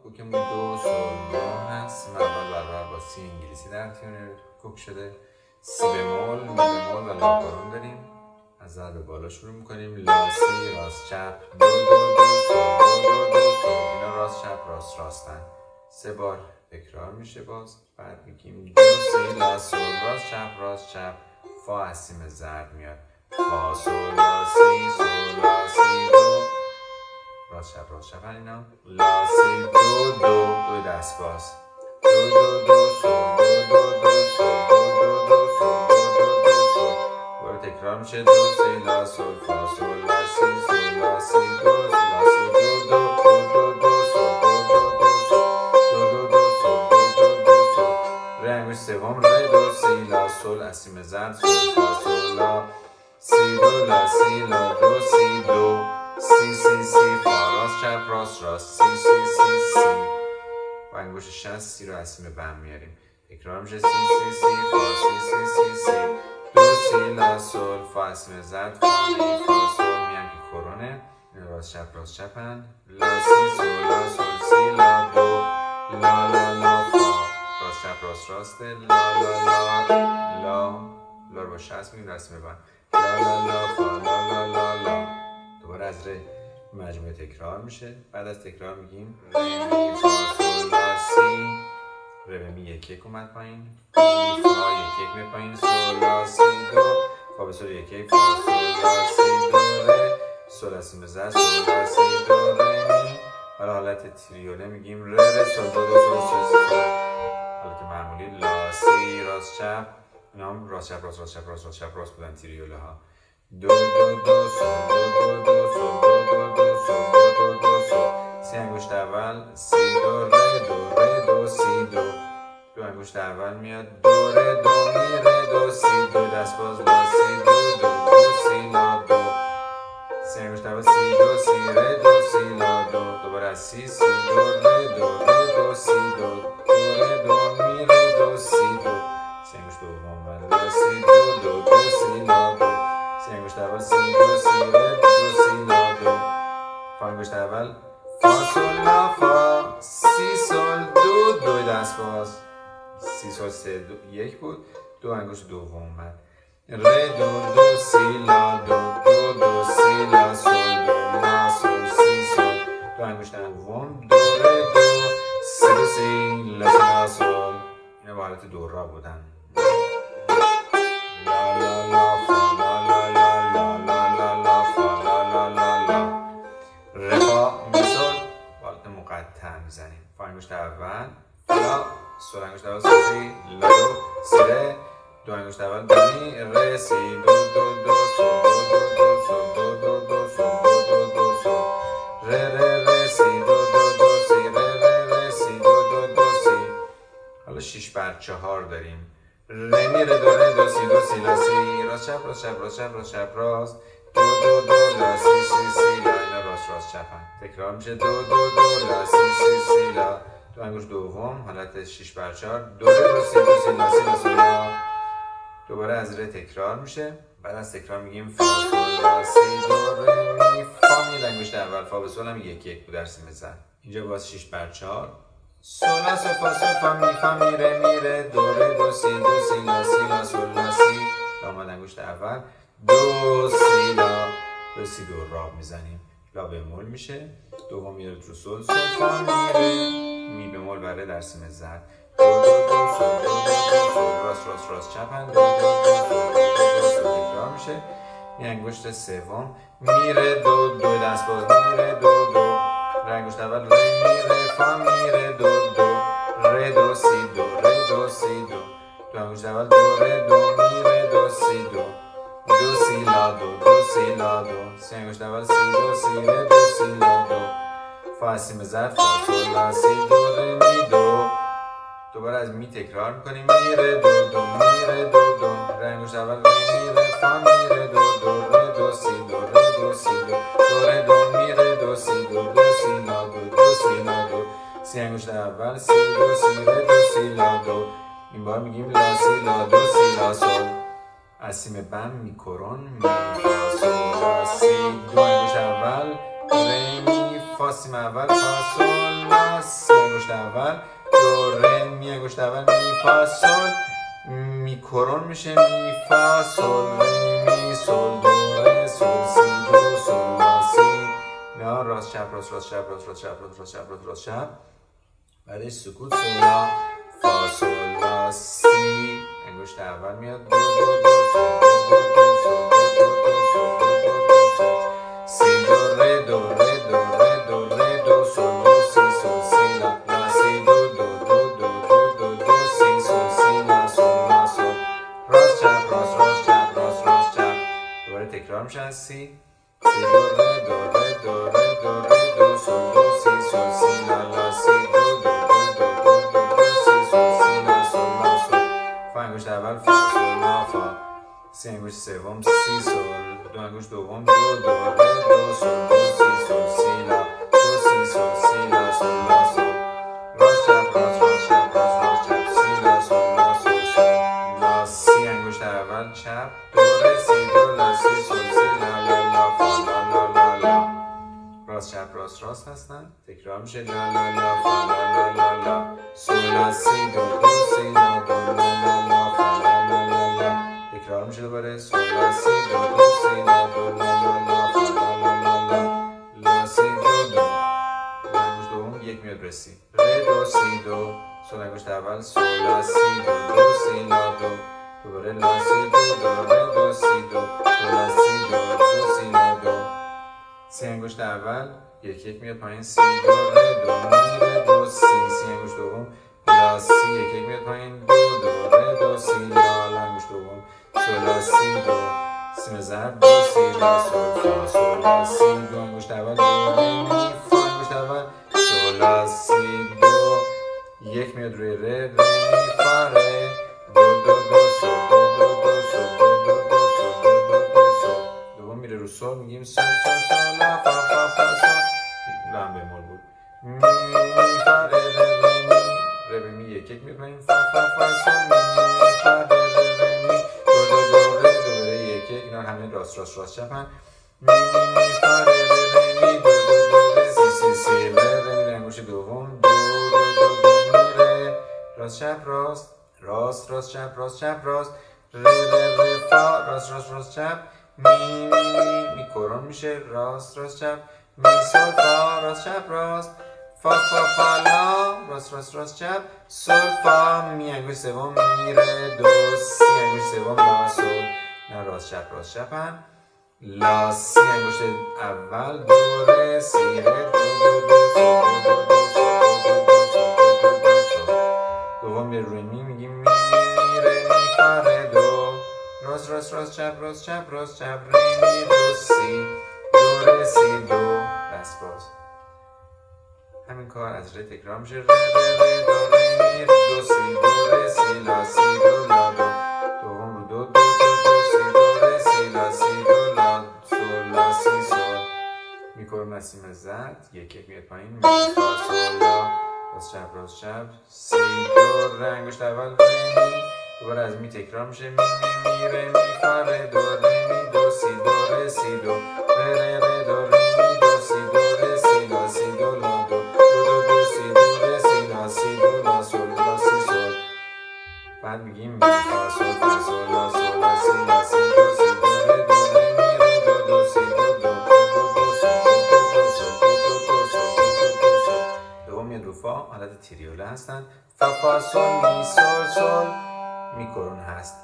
کوکمون دو سول لا هست. سیم اول برابر با سی انگلیسی در تیونر کوک شده. سی بمول، می بمول و لا قرون داریم. از ضرب بالا شروع میکنیم. لا سی راست چپ دو دو دو سول دو دو دو سول. اینا راست چپ راست راستن. 3 بار تکرار میشه. باز بعد میگیم دو سی لا سول راست چپ فا از سیم زرد میاد. فا سول لا سی سول لا سی دو راست چپ اینا. لا سی دو دو دو دست باز دو دو دو سول دو دو دو سول دو دو دو سول دو دو دو سول. دوباره تکرار میشه. دو سی لا سول فا سول لا سی سول لا سی دو لا سی دو دو دو دو دو سول دو دو دو سول دو دو دو سول دو دو دو سول. ره انگشت سوم ره دو سی لا سول از سیم زرد سول فا سول لا سی دو لا سی لا دو سی دو سی سی سی فا راست چپ راست سی سی سی سی. با انگشت شست سی رو از سیم بم میاریم. تکرار میشه. سی سی سی فا سی سی سی سی دو سی لا سول فا از سیم زرد فا می فا سول میان که کرونه. راست چپن. لا سی سول لا سول سی لا دو لا لا لا فا راست چپ راسته. لا لا لا لا رو با شست میگیم رسم بم. لا لا لا فا لا لا لا لا. دوباره از ره مجموعه تکرار میشه. بعد از تکرار میگیم ره می فا سول لا سی. ره می یک اومد پایین. می فا یک می پایین. سول لا سی دو فا به سول یک فا سول لا سی دو ره سول از سیم زرد سول لا سی دو ره می. حالا حالت تریوله میگیم ره سول دو دو سول سی سول. حالت معمولی لا سی راست چپ. اینا هم راست چپ راست بودن تریوله ها. دو دو دو سول دو دو دو سول دو دو دو سول دو دو دو سول. سی انگشت اول سی دو ره دو سی دو. دو انگشت اول میاد دو ره دو می ره دو سی دو دست باز لا سی دو دو دو سی لا دو. سی انگشت اول سی دو سی ره دو سی لا دو. دوباره از سی دو ره دو سی دو دو ره دو می ره دو سی دو. سی انگشت دوم و لا سی دو دو دو سی لا دو. سی انگشت اول سی دو سی ره دو سی لا دو. فا انگشت اول فا سول لا فا سی سول دو دو دست باز. سی سول سه دو یک بود. دو انگشت دوم اومد. ره دو دو سی لا دو دو دو سی لا سول دو لا سول سی سول. دو انگشت دوم دو ره دو سی دو سی لا لا سول. اینا با حالت دو را بودن. لا لا لا فا لا لا لا لا لا لا لا فا لا لا لا لا. ره فا می سول با حالت مقطع میزنیم. فا انگشت اول لا سول انگشت اول سی لا دو سی ره. دو انگشت اول دو می ره سی دو دو دو سول دو دو دو سول دو دو دو سول دو دو دو سول. ره سی دو دو دو سی ره سی دو دو دو سی. حالا 6 بر 4 داریم. ره می ره دو سی دو سی لا سی راست چپ راست دو دو دو لا سی سی سی لا. اینا راست چپن. تکرار میشه. دو دو دو لا سی سی سی لا. دو انگشت دوم حالت 6 بر 4 دو ره دو سی لا سی لا سول لا. دوباره از ره تکرار میشه. بعد از تکرار میگیم فا سول لا سی دو ره می فا می انگشت اول فا به سول هم یک بود در سیم زرد. اینجا باز 6 بر 4 سول لا سول فا می ره دو ره دو سی لا سی لا سول لا سی. لا اومد انگشت اول دو سی لا دو سی دو را میزنیم. لا بمول میشه. دوم میره تو سول فا می ره می بمول و ره در سیم زرد. دو دو دو سول دو دو دو سول راست چپن. دو دو دو سول دو دو سول. تکرار میشه. این انگشت سوم میره دو دو دست باز میره دو دو. ره انگشت اول ره میره فا میره دو دو ره دو سی دو ره دو سی دو. دو انگشت اول دو ره دو میره دو سی دو دو سی لا دو دو سی لا دو. سی انگشت اول سی دو سی ره دو سی لا دو. فا از سیم زرد فا سول لا سی دو ره می دو. دوباره از می تکرار میکنیم. میره دو دو میره دو دو. ره انگشت اول ره میره فا میره دو دو ره دو سی دو ره دو سی دو دو ره دو میره دو سی دو دو سی لا دو دو سی لا دو. سی انگشت اول سی دو سی ره دو سی لا دو. این بار میگیم لا سی لا دو سی لا سول. از سیم بم می کرون می فا سول لا سی. دو انگشت اول ره می فا فا سیم اول فا سول لا سی انگشت اول دو ره می انگشت اول می فا سول می کرون میشه می فا سول ره می سول دو ره سول سی دو سول لا سی نه راست چپ راست راست چپ راست راست چپ راست راست چپ راست راست چپ بعدش سکوت سول لا فا سول لا سی انگشت اول میاد دو دو دو سول دو دو سول دو دو سول دو دو سول سی دو ره دو ره دو ره دو ره دو سول دو سی سول سی لا لا سی دو دو دو دو دو دو دو سی سول سی لا سول لا سول راست چپ راست راست چپ راست راست چپ دوباره تکرار میشه از سی سی دو ره دو ره دو ره دو ره دو سول دو سی سول سی لا لا سی دو دو دو دو دو دو دو سی سول سی لا سول لا سول فا انگشت اول فا سول لا فا سی انگشت سوم سی سول دو انگشت دوم دو دو ره دو سول دو سی سول سی لا دو سی سول سی لا سول لا سول راست چپ راست راست چپ راست راست چپ سی لا سول لا سول سول لا سی انگشت اول چپ دو ره سی دو لا سی سول سی لا لا لا فا لا لا لا لا راست چپ راست راست هستن تکرار میشه لا لا لا فا لا لا لا لا سول لا سی دو دو سی لا دو لا لا لا فا لا لا لا لا تکرار میشه دوباره سول لا سی دو دو سی لا دو لا لا لا فا لا لا لا لا لا سی دو دو انگشت دوم یک میاد رسی ره دو سی دو سول انگشت اول سول لا سی دو دو سی لا دو دوباره لا سی دو دو ره دو سی دو سول لا سی دو دو سی لا دو سی انگشت اول یک یک میاد پایین سی دو ره دو می ره دو سی سی انگشت دوم لا سی یک یک میاد پایین دو دو ره دو سی لا لا انگشت دوم سول لا سی دو سیم ضرب دو سی لا سول فا سول لا سی دو انگشت اول دو ره می فا انگشت اول سول لا سی دو یک میاد روی ره ره می فا ره دو دو دو سول دو دو دو سول دو دو دو سول دو دو دو سول دوم میره رو سول میگیم سول سول سول لا فا فا فا سول لا هم بمول بود می می فا ره ره ره می ره به می یک یک میاد پایین فا فا فا سول می می فا ره ره ره می دو دو دو ره دو ره یک یک اینا همه راست راست راست چپن می می می فا ره ره ره می دو دو دو ره سی سی سی ره ره می انگشت دوم دو دو دو دو می ره راست چپ راست راست راست چپ راست چپ راست ره ره ره فا راست راست راست چپ می می می می کرون میشه راست راست چپ می سول فا راست چپ راست فا فا فا لا راست راست راست چپ سول فا می انگشت سوم می ره دو سی انگشت سوم لا سول نه راست چپ هم لا سی انگشت اول دو ره سی ره دو دو دو سول دو دو دو سول دو دو دو سول دو دو دو سول دوم به روی می میگیم می می می ره می فا ره دو راست راست راست چپ راست چپ راست چپ ره می دو سی دو ره سی دو بس باز همین کار از ره تکرار میشه ره ره ره دو ره می دو سی دو ره سی لا سی دو لا دو دوم رو دو دو دو دو سی دو ره سی لا سی دو لا سول لا سی سول میکنم نسیم زد یک یک میاد پایین می فا سول لا راست چپ سی دو ره انگشت اول ره می دوباره از می تکرار میشه می می می ره می فا ره دو ره می دو سی دو ره سی دو ره ره ره دو ره می دو سی دو ره سی لا سی دو لا دو دو دو دو سی دو ره سی لا سی دو لا سول لا سی سول بعد میگیم می فا سول لا سول لا سی لا سی دو سی دو ره دو ره می ره دو دو سی دو دو دو دو دو سول دو دو دو سول دو دو دو سول دو دو دو سول دوم میاد رو فا حالت تریوله هستن فا فا سول می سول سول می کرون هست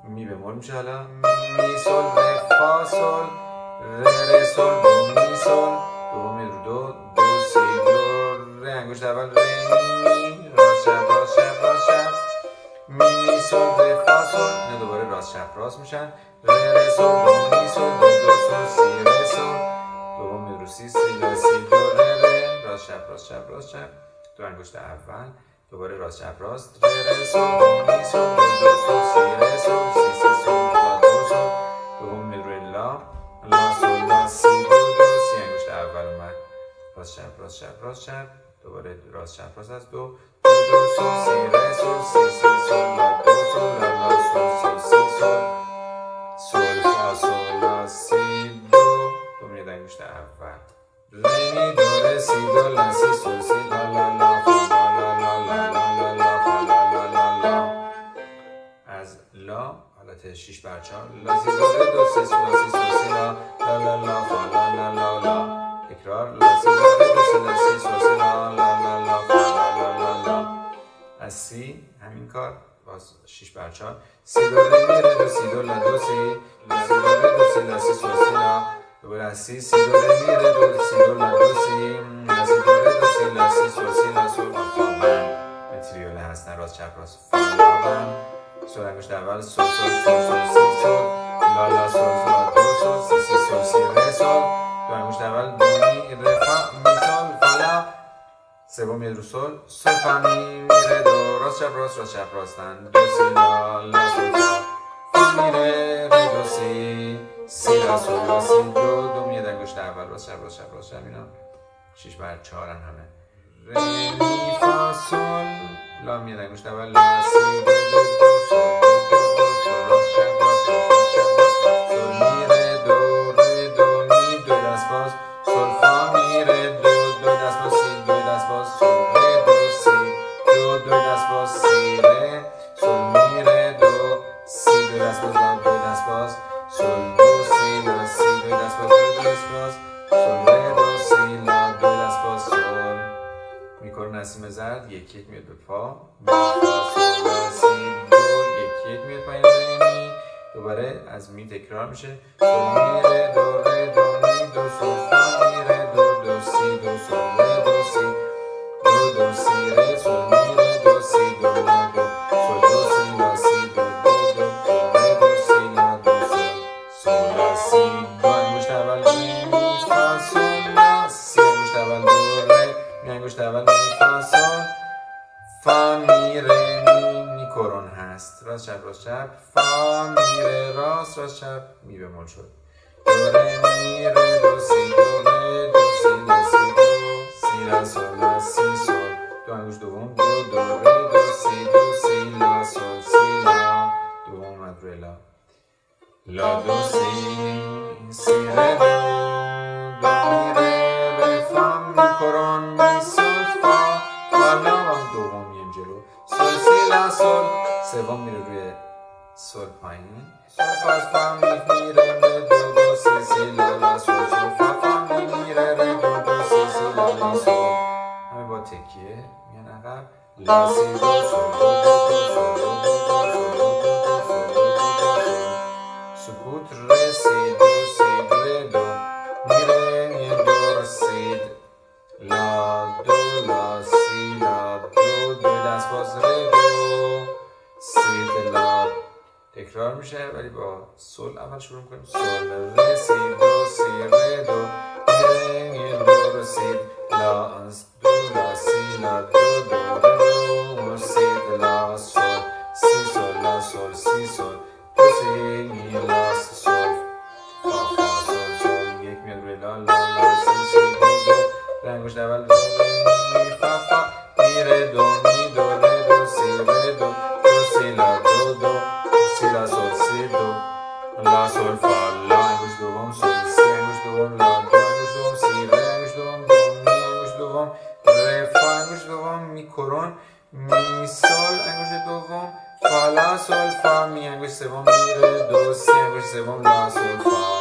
می بمول میشه حالا می سول ره فا سول ره ره سول دو می سول دوم میاد رو دو دو سی دو ره انگشت اول ره می راست چپ راست چپ راست چپ می می سول ره فا سول نه دوباره راست چپ راست میشن ره ره سول دو می سول دو دو سول سی ره سول دوم میاد رو سی سی لا سی دو ره ره راست چپ راست چپ راست چپ دو انگشت اول دوباره راست چپ راست ره ره سول دو می سول دو دو سول سی ره سول سی سی سول لا دو سول دوم میاد روی لا لا سول لا سی دو دو سی انگشت اول اومد راست چپ راست چپ راست چپ دوباره راست چپ راست از دو دو دو سول سی ره سول سی سی سول لا دو سول لا لا سول سول سی سول سول فا سول لا سی دو میاد انگشت اول ره می دو ره حالت 6 بر 4 لا سی دو ره دو سی لا سی سول سی لا لا لا لا فا لا لا لا لا. تکرار لا سی دو ره دو سی لا سی سول سی لا لا لا لا فا لا لا لا لا. از سی همین کار باز 6 بر 4 سی دو ره می ره دو سی دو لا دو سی لا سی دو ره دو سی لا سی سول سی لا. دوباره از سی سی دو ره می ره دو سی دو لا دو سی لا سی دو ره دو سی لا سی سول سی لا سول فا بند متریوله هستن راست چپ راست فا لا بند. سول انگشت اول سول سول سول سول سی سول لا لا سول لا دو سول سی سی سول سی ره سول. دو انگشت اول دو می ره فا می سول فا لا. سوم میاد رو سول سول فا می ره دو راست چپ راست راست چپ راستن دو سی لا لا سول فا فا می ره ره دو سی سی لا سول لا سی دو. دو میاد انگشت اول راست چپ راست چپ راست چپ اینا 6 بر 4 همه. ره می فا سول لا میاد انگشت اول لا سی دو دو دو سول دو دو دو سول راست چپ راست راست چپ راست سول می ره دو ره دو می دو دست باز سول فا می ره دو دو دست باز سی دو دست باز سول ره دو سی دو دو دست باز سی ره سول می ره دو سی دو دست باز دو دست باز سول دو سی لا سی دو دست باز دو دست باز سول ره دو سی لا دو دست باز سول. میکرون نسیم زرد یک یک میاد به فا می فا سول لا سی دو یک یک میاد پایین می. دوباره از می تکرار میشه سول می ره دو ره دو می دو سول فا می ره دو دو سی دو سول ره دو سی دو دو سی ره سول می ره دو سی دو لا دو سول دو سی لا سی دو دو دو سول ره دو سی لا دو سول سول لا سی دو انگشت اول می فا سول لا سی انگشت اول دو ره می انگشت اول می فا سول فا می ره می کرون هست راست چپ راست چپ فا می ره راست راست چپ می بمول شد دو ره می ره دو سی دو ره دو سی لا سی دو سی لا سول لا سی سول. دو انگشت دوم دو دو ره دو سی لا سول سی لا. دوم اومد روی لا لا دو سی ره دو دو می ره ره فا می کرون می سول فا فا لا. دوم میم جلو سول سی لا سول. سوم میره روی سول پایین سول فا فا می ره ره دو دو سی لا لا سول سول فا فا می ره ره دو دو سی لا لا سول. همه با تکیه میان عقب لا سی دو سول دو دو دو سول دو دو دو سول دو دو دو سول دو دو دو سول. سکوت ره سی دو سی ره دو می ره دو سید لا دو لا سی لا دو دو دست باز ره دو سید لا. تکرار میشه ولی با سول اول شروع میکنیم سول ره سی دو سی ره دو می ره دو سید لا دو لا سی لا دو دو ره دو سید لا سول سی سول لا سول سی سول دو سی می لا سول فا فا سول سول یک میاد روی لا لا لا سی سی دو دو انگشت اول دو می فا فا می ره دو می دو ره دو سی ره دو دو سی لا دو دو سی لا سول سی دو لا سول فا لا انگشت دوم سول سی انگشت دوم لا دو انگشت دوم سی ره انگشت دوم دو می انگشت دوم ره فا انگشت دوم می کرون می سول انگشت دوم فا لا سول فا می انگشت سوم می ره دو سی انگشت سوم لا سول فا.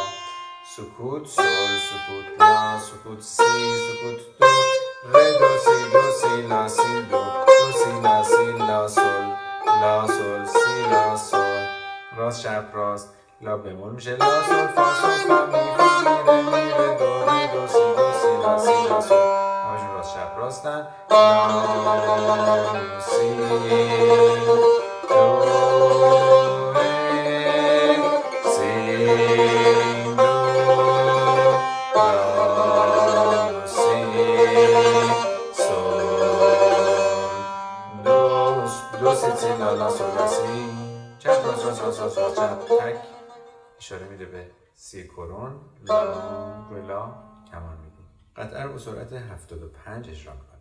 سکوت سول سکوت لا سکوت سی سکوت دو ره دو سی لا سی دو دو سی لا سی لا سول سی لا سول. راست چپ راست لا بمول میشه لا سول فا می فا می ره دو سی لا سی لا سول. همشون راست چپ راستن لا سی دو ره سی دو سی لا لا سول لا سی چپ راست راست راست راست چپ تک اشاره میده به سی کرون لا روی لا کمان میدیم. قطعه رو با سرعت 75 اجرا میکنیم.